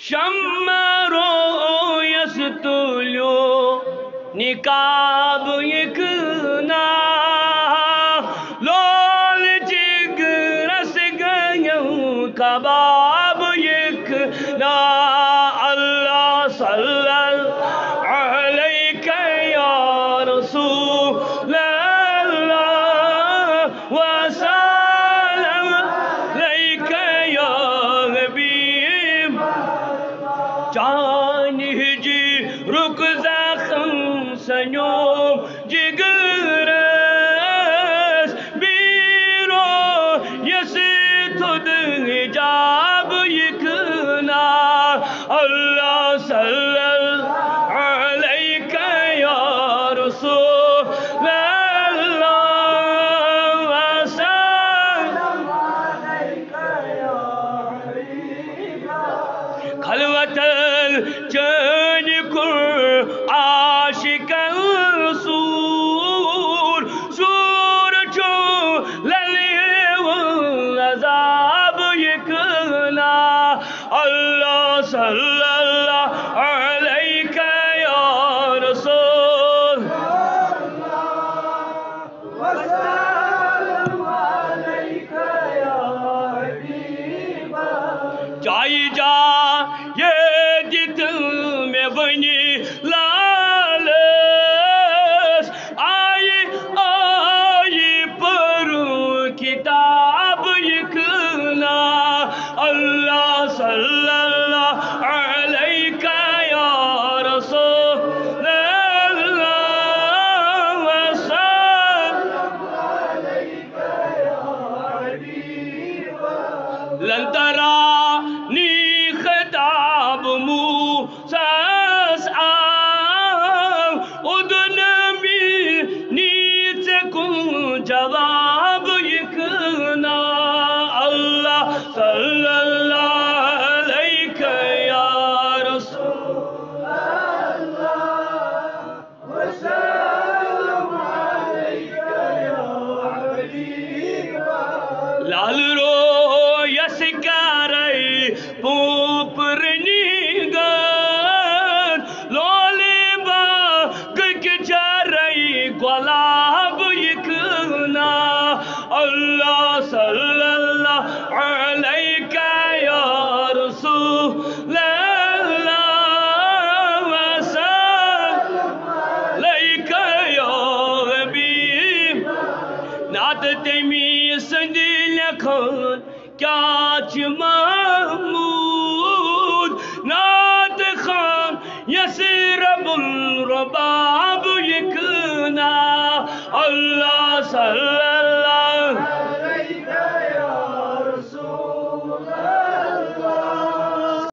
شمع رویس تلیو نقاب یکنا لول جگرس گیو کباب یکنا اللہ صلی اللہ علیہ یا رسول اللہ وسلم علیہ یا حبیب چانی جی رک زخم سنیوم جگرس بیرو یسی تھد حجاب یکنا اللہ صلی اللہ علیہ یا رسول اللہ وسلم علیہ یا حبیب خلوت چین کر عاشق سور سور چو للیو عذاب یکنا اللہ صلی اللہ علیہ یا رسول وسلم علیہ یا حبیب جائی جا یہ دل میں ونی لالس آئی آئی پرو کتاب یکنا اللہ صلی اللہ علیہ یا رسول اللہ وسلم علیہ یا حبیب لن ترانی خطاب موسیٰ ادن می نیت کن جواب یکنا اللہ صلی اللہ علیہ یا رسول اللہ وسلم علیہ یا حبیب لال رو یس کاری پوپرنی گن لولی با گک چاری گلاب یکنا اللہ صلی اللہ علیہ یا رسول اللہ وسلم علیہ یا حبیب نات تمی سندی لکھن کیا چھ محمود نات خان یسیر رب الرباب یکنا اللہ صلی